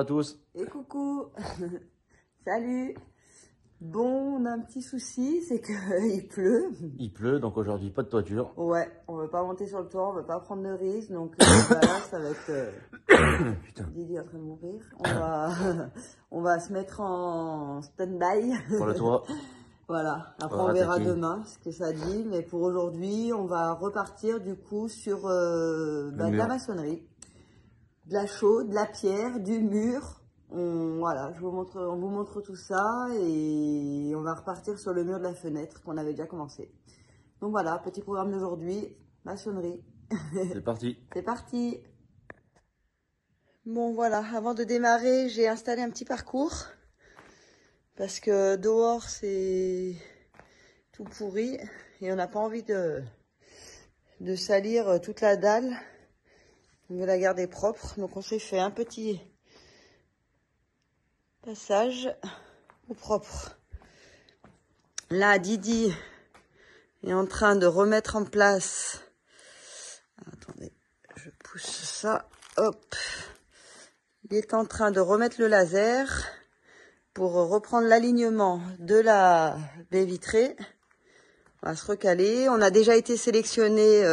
à tous. Et coucou. Salut. Bon, on a un petit souci, c'est qu'il pleut. Il pleut, donc aujourd'hui pas de toiture. Ouais, on veut pas monter sur le toit, on veut pas prendre de risque, donc voilà, ça va être... Putain. Didi est en train de mourir. On va se mettre en stand-by. Pour le toit. Voilà, après Voilà, on verra attaquer. demain ce que ça dit, mais pour aujourd'hui, on va repartir du coup sur de la maçonnerie, de la chaux, de la pierre, du mur. Voilà, on vous montre tout ça et on va repartir sur le mur de la fenêtre qu'on avait déjà commencé. Donc voilà, petit programme d'aujourd'hui, maçonnerie. C'est parti. C'est parti. Bon voilà, avant de démarrer, j'ai installé un petit parcours. Parce que dehors, c'est tout pourri et on n'a pas envie de salir toute la dalle. On veut la garder propre. Donc on s'est fait un petit passage au propre. Là, Didi est en train de remettre en place. Attendez, je pousse ça. Hop. Il est en train de remettre le laser pour reprendre l'alignement de la baie vitrée. On va se recaler. On a déjà été sélectionné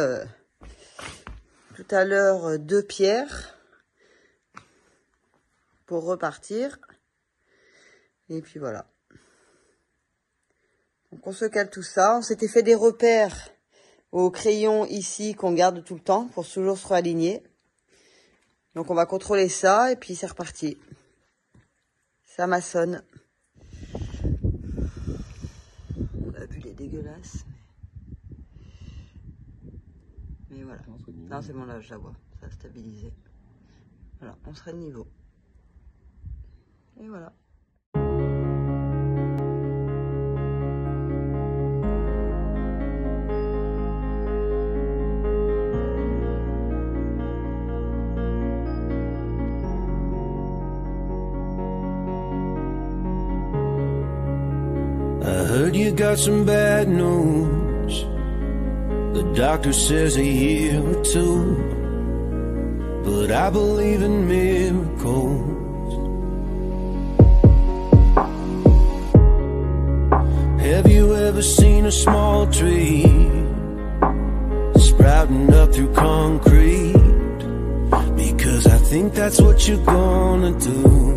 tout à l'heure 2 pierres pour repartir. Et puis voilà. Donc on se cale tout ça. On s'était fait des repères au crayon ici qu'on garde tout le temps pour toujours se réaligner. Donc on va contrôler ça et puis c'est reparti. Ça maçonne. La bulle est dégueulasse. Mais voilà. Non, c'est bon, là, je la vois. Ça a stabilisé. Voilà, on sera de niveau. Et voilà. I heard you got some bad news. The doctor says a year or 2, but I believe in miracles. Have you ever seen a small tree sprouting up through concrete? Because I think that's what you're gonna do.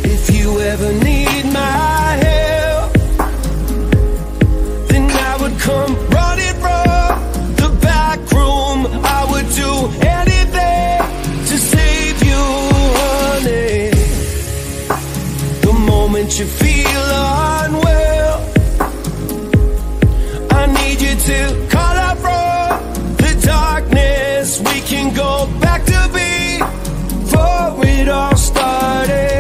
If you ever need my help, then I would come running from the back room. I would do anything to save you, honey. The moment you feel unwell, I need you to call out from the darkness. We can go back to before it all started.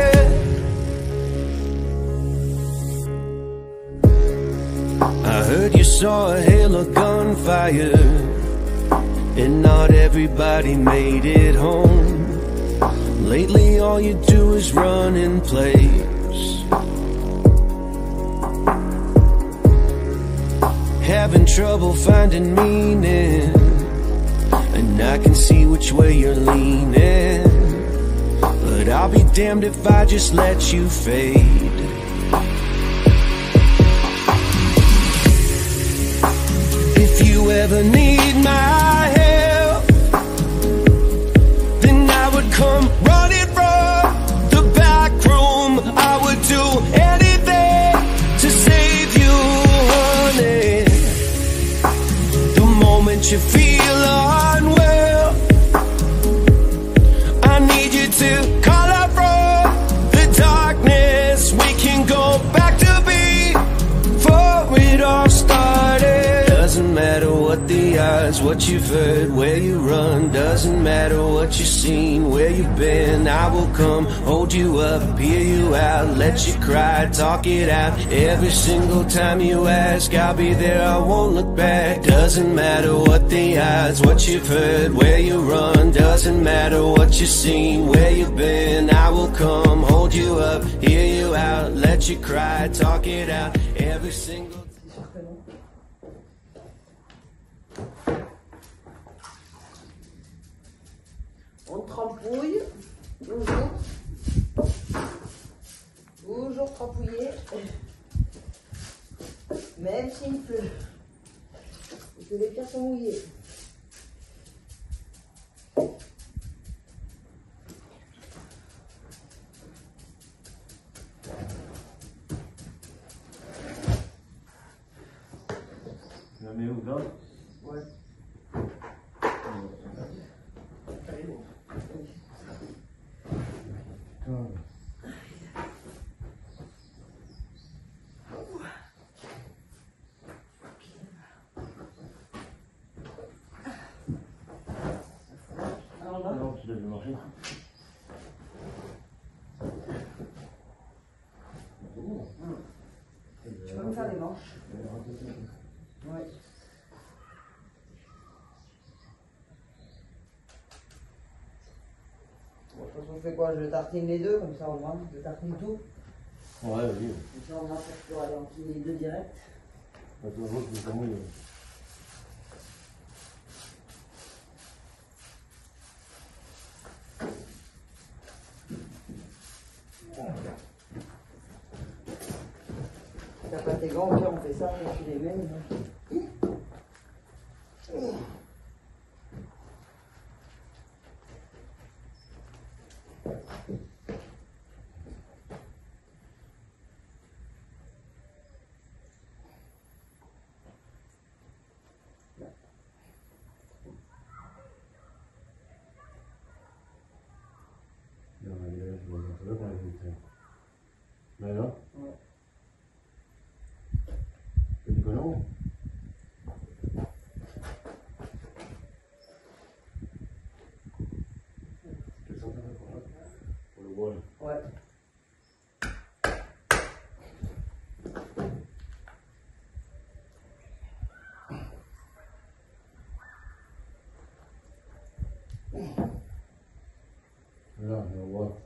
I heard you saw a hail of gunfire, and not everybody made it home. Lately all you do is run in place, having trouble finding meaning, and I can see which way you're leaning. But I'll be damned if I just let you fade. If you ever need my help, then I would come running from the back room. I would do anything to save you, honey. The moment you feel unwell, I need you to call out from the darkness. We can go back to before it all started. Doesn't matter what the odds, what you've heard, where you run. Doesn't matter what you've seen, where you've been. I will come, hold you up, hear you out, let you cry, talk it out. Every single time you ask, I'll be there, I won't look back. Doesn't matter what the odds, what you've heard, where you run. Doesn't matter what you've seen, where you've been. I will come, hold you up, hear you out, let you cry, talk it out. Every single trempouille, toujours. Toujours trempouillé. Même s'il pleut. Et que les pierres sont mouillées. Tu la mets où là? Ouais. Non, tu devais marcher. Tu peux me faire les manches? Ouais. Bon, de toute façon, on fait quoi? Je tartine les deux, comme ça au moins. Je tartine tout. Ouais, vas-y. Comme ça au moins, je peux aller enfiler les deux direct. Attends, je vais t'envoyer. T'as pas tes gants, ok, on fait ça, et tu les mets. Mais là, Ouais. c'est du collant. Pour le bois. Ouais. Là, on voit.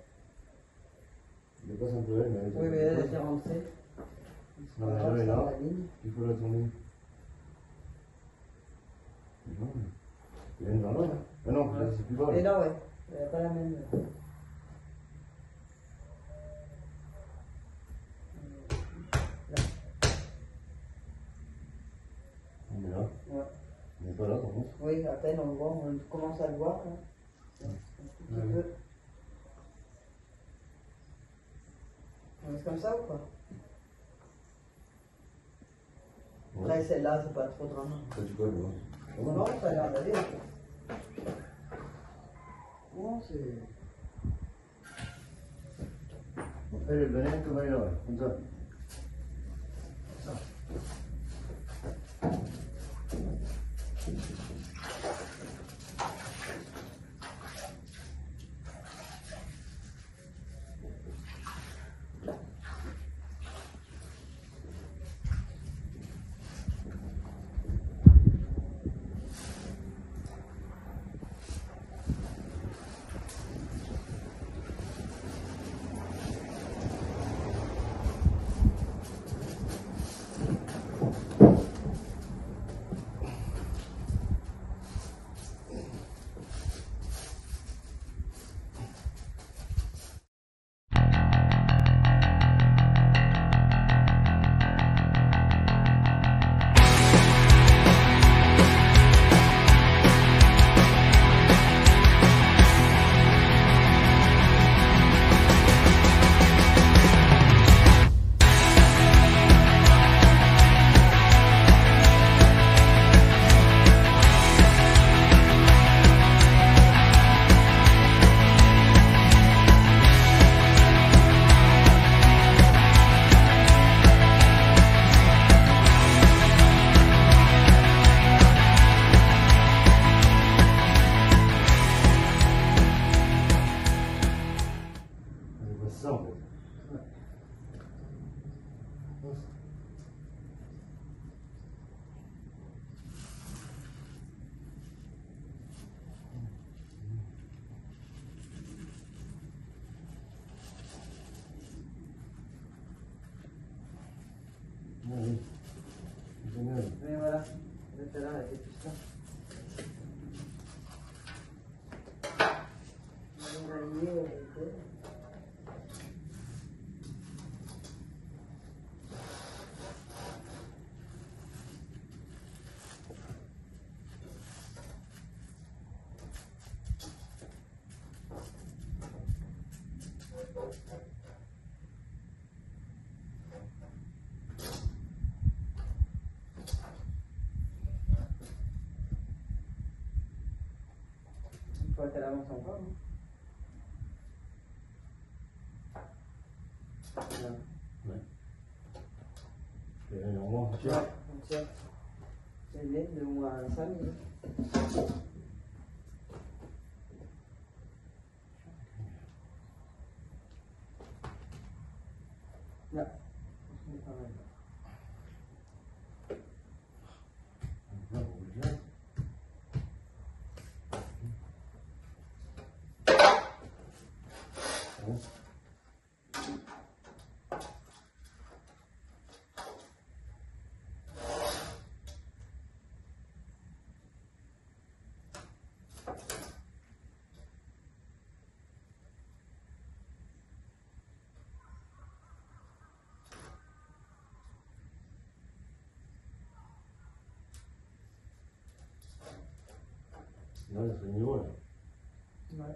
Il est pas simple, mais Oui, mais elle était rentrée. Non, mais elle est là. La ligne. Il faut la tourner. Non, il y a une vers là. Ah non, là, c'est plus bas. Mais Là. non, ouais. Elle n'a pas la même. On est là. Ouais. On n'est pas là, par contre. Oui, à peine on le voit, on commence à le voir. Là. Un tout petit peu. On laisse comme ça ou quoi? Ouais. Après celle-là, c'est pas trop drame. Ça, tu colles, là. Non, ça a l'air d'aller. Non, c'est. On fait le bonnet comme elle est là, comme ça. C'est ça en fait. Oui, génial. Mais voilà, celle-là, elle était plus là. Tu vois qu'elle avance encore, non? Ouais. Et au moins, tu Ouais, on tient. C'est bien de moins 5 minutes. Là, c'est pas mal. Ouais, c'est le niveau là. Ouais.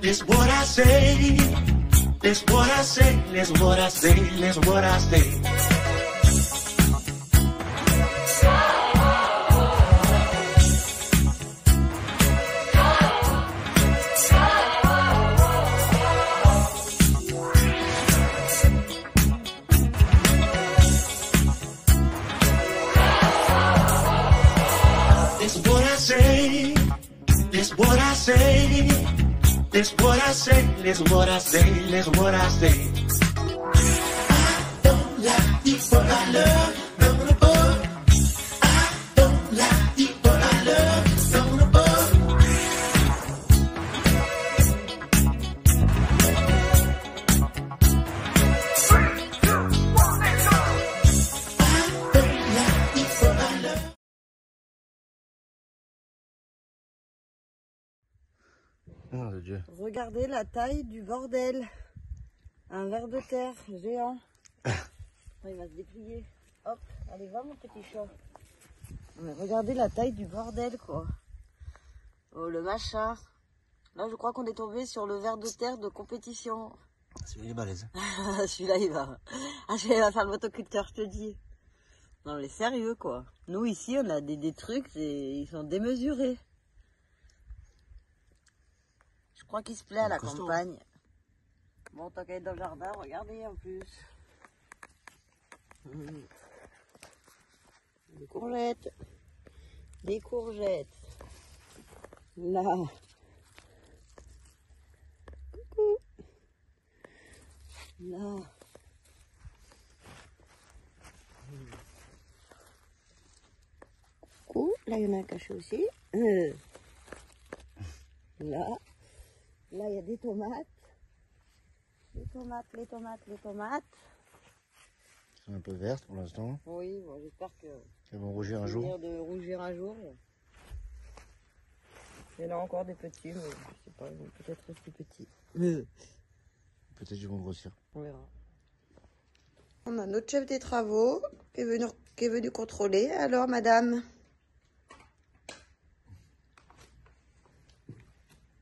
It's what I say. It's what I say. It's what I say. It's what I say. It's what I say. It's what I say. It's what I say, it's what I say, it's what I say. I don't like you, but I love you. I don't like you, but I love you. Oh de Dieu. Regardez la taille du bordel. Un ver de terre géant. Oh, il va se déplier. Hop, allez va mon petit chat. Mais regardez la taille du bordel quoi. Oh le machin. Là je crois qu'on est tombé sur le ver de terre de compétition. Celui-là il est balèze. Celui-là il va. Ah celui-là il va faire le motoculteur, je te dis. Non mais sérieux quoi. Nous ici on a des trucs et ils sont démesurés. Je crois qu'il se plaît à la campagne. Bon, tant qu'à être dans le jardin, regardez en plus. Des courgettes. Des courgettes. Là. Coucou. Là. Coucou. Là, il y en a un caché aussi. Là. Là, il y a des tomates. Les tomates. Elles C'est un peu verte pour l'instant. Oui, bon, j'espère que... Elles vont rougir un jour. De rougir un jour. Il y en a encore des petits, mais je sais pas, ils vont peut-être rester petits. Peut-être qu'ils vont grossir. On verra. On a notre chef des travaux qui est venu contrôler. Alors, madame?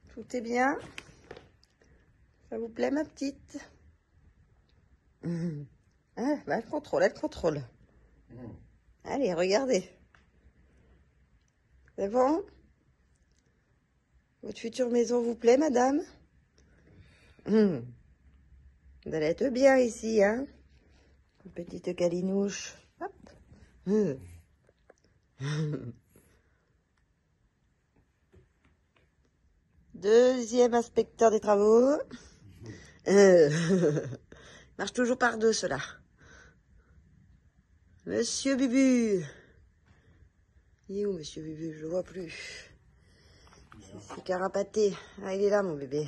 Tout est bien? Ça vous plaît, ma petite? Ah, bah, elle contrôle. Allez, regardez. C'est bon? Votre future maison vous plaît, madame? Vous allez être bien ici, hein? Une petite calinouche. Hop. Deuxième inspecteur des travaux. Marche toujours par deux, cela. Monsieur Bubu. Il est où, monsieur Bubu? Je le vois plus. C'est carapaté. Ah, il est là, mon bébé.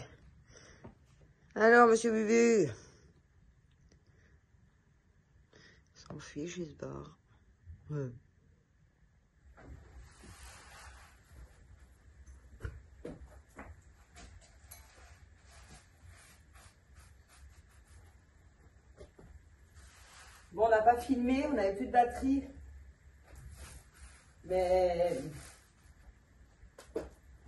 Alors, monsieur Bubu. Il s'en fiche, il se barre. Ouais. Bon, on n'a pas filmé, on n'avait plus de batterie. Mais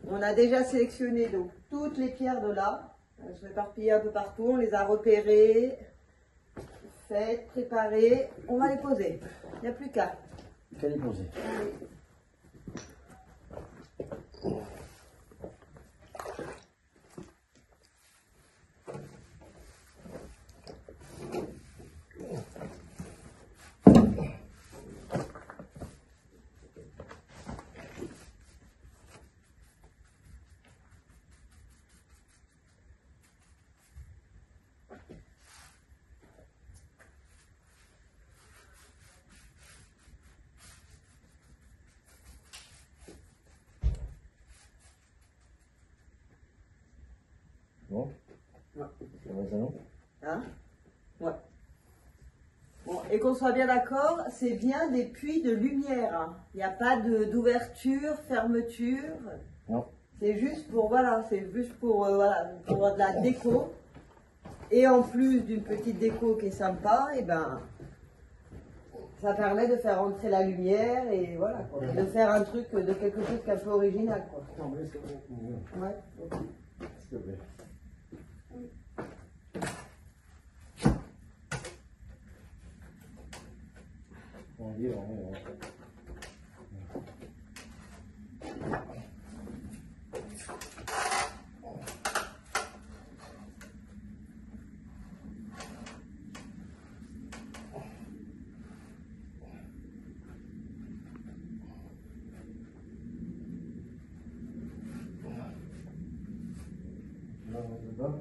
on a déjà sélectionné donc toutes les pierres de là. Elles sont éparpillées un peu partout. On les a repérées, faites, préparées. On va les poser. Il n'y a plus qu'à. Qu'à les poser. Bon. Ouais. Ça va, ça non? Hein? Ouais. Bon, et qu'on soit bien d'accord, c'est bien des puits de lumière. Hein. Il n'y a pas d'ouverture, fermeture. Non. C'est juste pour, voilà, c'est juste pour, voilà, pour de la déco. Et en plus d'une petite déco qui est sympa, et ben, ça permet de faire entrer la lumière et voilà, quoi, de faire un truc, de quelque chose qui est un peu original, quoi. Non, mais c'est bon. Ouais. S'il te plaît. On y est, on y est. Là, on se bat.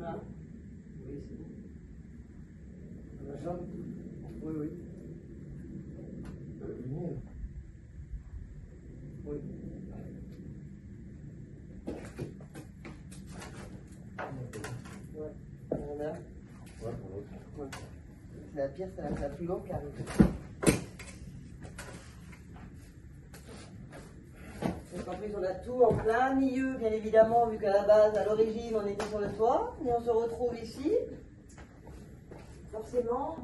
Ah. Oui, c'est bon. La jambe. Oui, oui. Lumière. Oui. Ouais. On a. Ouais, pour l'autre. Ouais. C'est la pire, c'est la plus longue qui arrive. Donc en plus on a tout en plein milieu, bien évidemment, vu qu'à la base, à l'origine, on était sur le toit, et on se retrouve ici. Forcément.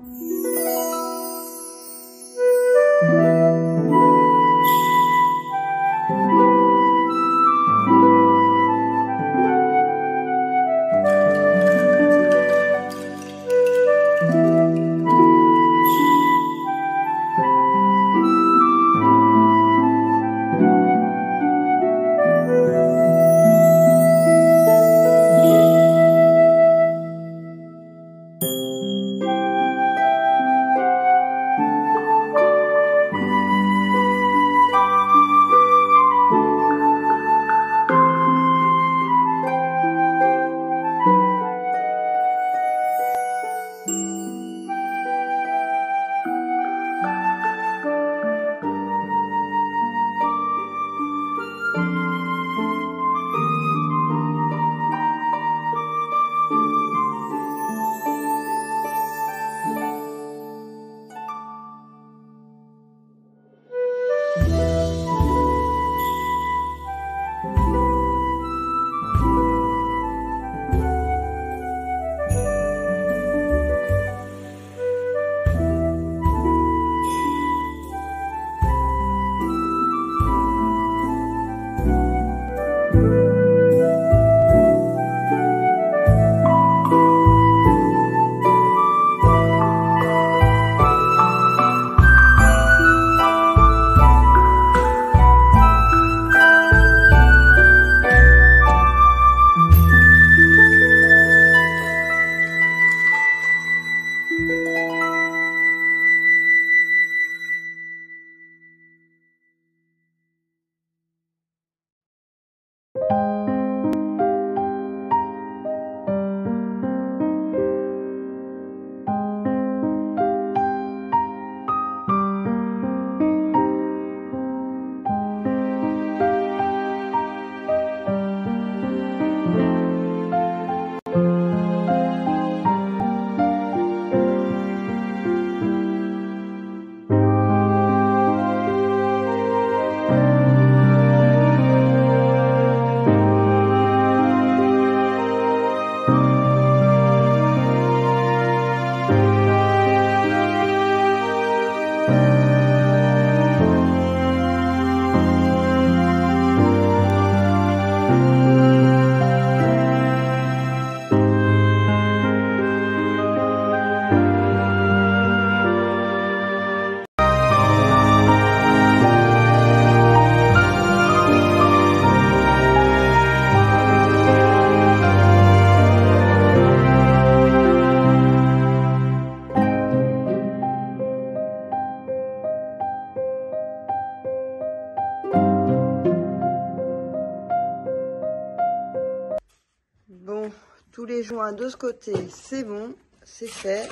les joints de ce côté, c'est bon, c'est fait.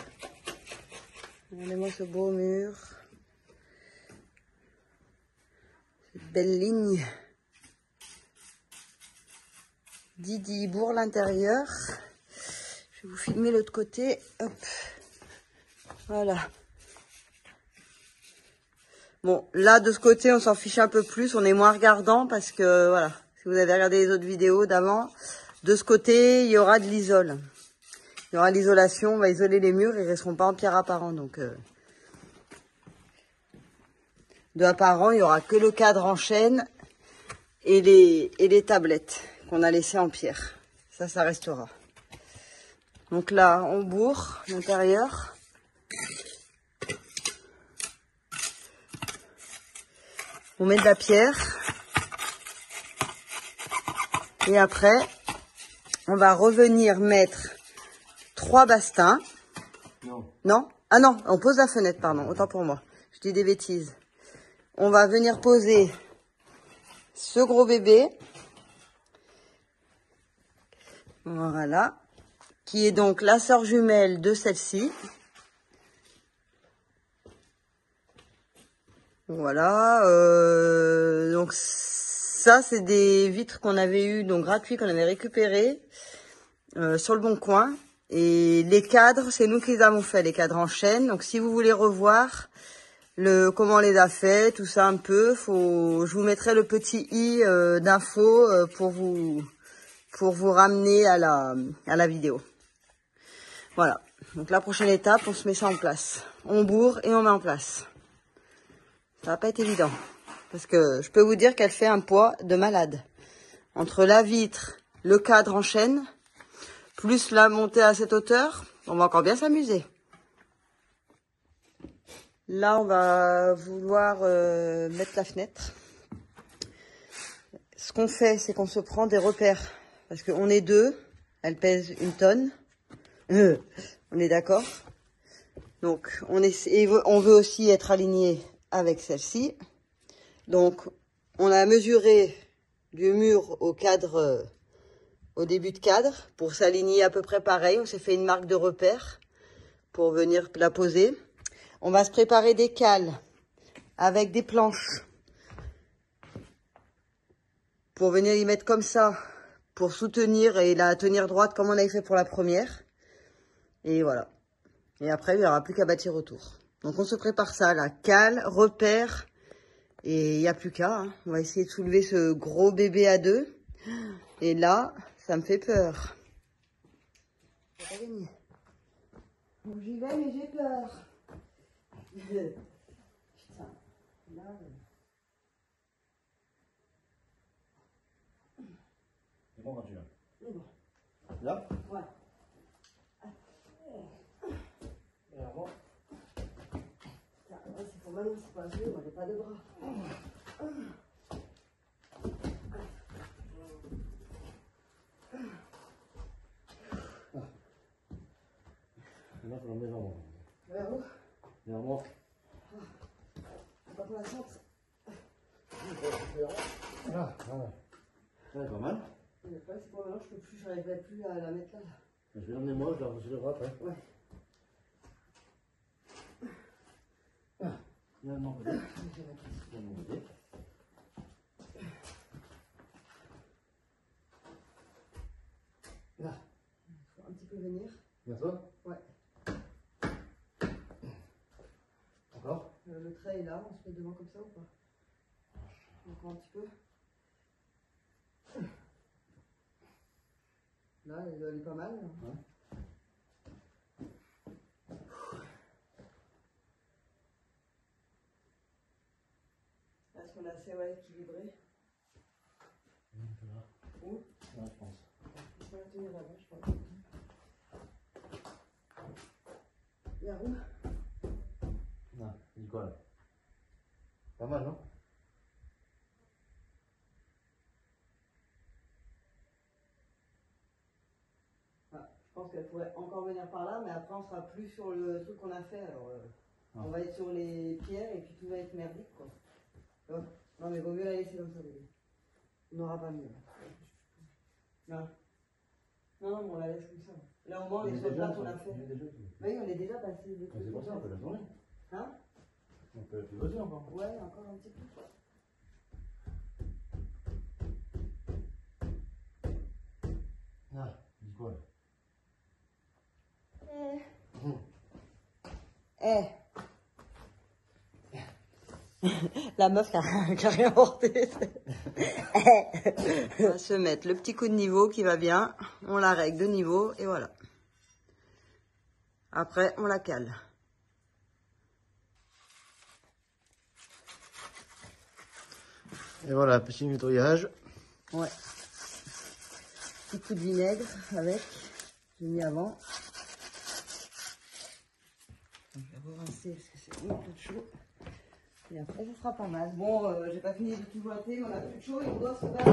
Regardez-moi ce beau mur. Cette belle ligne. Didi bourre l'intérieur. Je vais vous filmer l'autre côté. Hop. Voilà. Bon, là, de ce côté, on s'en fiche un peu plus. On est moins regardant parce que, voilà, si vous avez regardé les autres vidéos d'avant, de ce côté, il y aura de l'isole. Il y aura l'isolation. On va isoler les murs. Ils ne resteront pas en pierre apparent. Donc, de apparent, il n'y aura que le cadre en chêne et les tablettes qu'on a laissées en pierre. Ça restera. Donc là, on bourre l'intérieur. On met de la pierre. Et après, on va revenir mettre 3 bastings. Non. Non? Ah non, on pose la fenêtre, pardon. Autant pour moi. Je dis des bêtises. On va venir poser ce gros bébé. Voilà. Qui est donc la sœur jumelle de celle-ci. Voilà. Donc ça, c'est des vitres qu'on avait eu donc gratuits, qu'on avait récupérées sur le Bon Coin. Et les cadres, c'est nous qui les avons fait, les cadres en chêne. Donc si vous voulez revoir comment on les a fait, tout ça un peu, je vous mettrai le petit i d'infos pour vous ramener à la vidéo. Voilà. Donc la prochaine étape, on se met ça en place. On bourre et on met en place. Ça va pas être évident. Parce que je peux vous dire qu'elle fait un poids de malade. Entre la vitre, le cadre en chêne, plus la montée à cette hauteur, on va encore bien s'amuser. Là, on va vouloir mettre la fenêtre. Ce qu'on fait, c'est qu'on se prend des repères. Parce qu'on est 2, elle pèse 1 tonne. On est d'accord. Donc, on veut aussi être aligné avec celle-ci. Donc, on a mesuré du mur au cadre, au début de cadre, pour s'aligner à peu près pareil. On s'est fait une marque de repère pour venir la poser. On va se préparer des cales avec des planches pour venir y mettre comme ça, pour soutenir et la tenir droite comme on avait fait pour la première. Et voilà. Et après, il n'y aura plus qu'à bâtir autour. Donc, on se prépare ça, la cale, repère. Et il n'y a plus qu'à. Hein. On va essayer de soulever ce gros bébé à 2. Et là, ça me fait peur. Donc, j'y vais, mais j'ai peur. Putain. Là, C'est bon quand tu viens. c'est bon. Là? Ouais. Et avant? C'est pour maintenant, c'est pas joué, moi j'ai pas de bras. Maintenant, il faut l'emmener vers moi. Vers où? Vers moi. Pas pour la centre. Là, voilà. Ça va pas mal. Le problème, c'est pour maintenant, je n'arriverai plus à la mettre là. Je vais l'emmener moi, je le vois après. Ouais. Viens de mon côté. Viens de mon côté. Là. Il faut un petit peu venir. Viens toi. Ouais. Encore. Le trait est là, on se met devant comme ça ou pas? Encore un petit peu. Là, elle est pas mal. Ouais. Est-ce qu'on est assez équilibré? Où? Là, je pense. Je peux la tenir là-bas, je pense. Vers où? Non, il dit quoi là? Pas mal, non? Ah, je pense qu'elle pourrait encore venir par là, mais après on sera plus sur le truc qu'on a fait. Alors, on va être sur les pierres et puis tout va être merdique, quoi. Non, mais vaut mieux la laisser comme ça, bébé. On n'aura pas mieux. Non. Non, on la laisse comme ça. Là, au moins, les soldats, on l'a fait. Oui, on est déjà passé. C'est pour ça, on peut la tourner. Hein? On peut la pivoter encore. Ouais, encore un petit peu. Ah, dis quoi là? La meuf qui a rien porté. On va se mettre le petit coup de niveau qui va bien. On la règle de niveau et voilà. Après, on la cale. Et voilà, petit nettoyage. Ouais. Petit coup de vinaigre avec. J'ai mis avant. Je vais rerincer parce que c'est un peu chaud. Et après, ça sera pas mal. Bon, j'ai pas fini de tout boiter, mais on a plus de chaud et on doit se faire.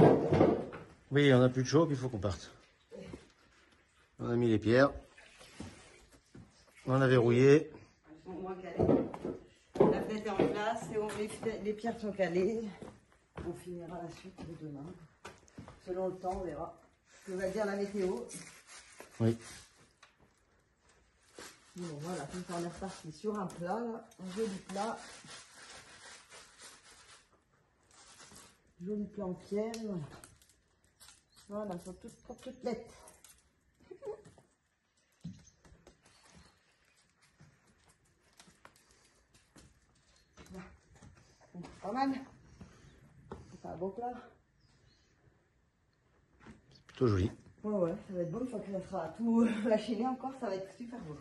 Oui, on a plus de chaud, puis il faut qu'on parte. On a mis les pierres. On a verrouillé. Elles sont moins calées. La fenêtre est en place et les pierres sont calées. On finira la suite de demain. Selon le temps, on verra. Ce que va dire la météo. Oui. Bon, voilà, comme ça on est reparti sur un plat, là. Un joli plat. Joli plat en pierre. Voilà, elles sont toutes nettes. Bon, pas mal. C'est un beau plat. Plutôt joli. Ouais, ça va être beau. Une fois que ça sera tout machiné encore, ça va être super beau.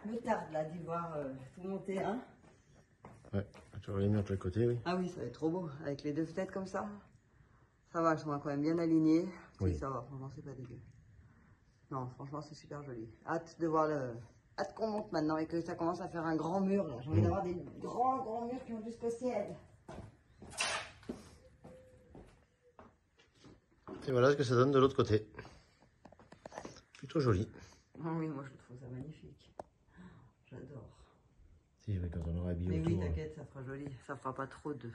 Me tarde là d'y voir tout monter, hein. Ouais, tu aurais les murs de l'autre côté, oui. Ah oui, ça va être trop beau. Avec les deux fenêtres comme ça. Ça va, elles sont quand même bien alignées. Oui. Oui, ça va, franchement, c'est pas dégueu. Non, franchement, c'est super joli. Hâte de voir le... Hâte qu'on monte maintenant et que ça commence à faire un grand mur, là. J'ai envie d'avoir des grands murs qui vont jusqu'au ciel. Et voilà ce que ça donne de l'autre côté. Plutôt joli. Ah oui, moi, je trouve ça magnifique. J'adore. Si, oui, quand on aura habillé Mais autour. oui, t'inquiète, ça fera joli. Ça fera pas trop de...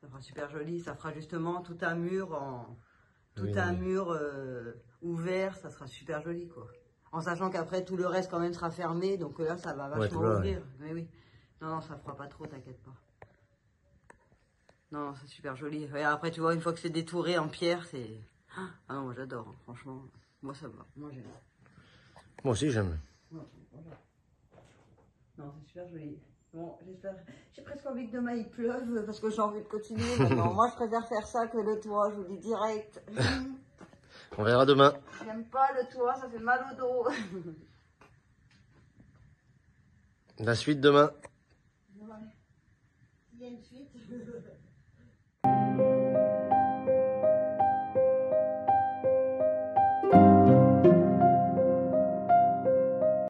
Ça fera super joli. Ça fera justement tout un mur en... mur ouvert, ça sera super joli, quoi. En sachant qu'après, tout le reste, quand même, sera fermé. Donc là, ça va vachement ouvrir. Ouais. Mais oui. Non, ça fera pas trop, t'inquiète pas. Non, c'est super joli. Et après, tu vois, une fois que c'est détouré en pierre, c'est... Ah non, moi, j'adore, hein. Franchement. Moi, ça va. Moi, j'aime. Moi aussi, j'aime. Non, c'est super joli. Bon, j'espère... J'ai presque envie que demain, il pleuve, parce que j'ai envie de continuer maintenant. Moi, je préfère faire ça que le toit, je vous dis direct. On verra demain. J'aime pas le toit, ça fait mal au dos. La suite demain.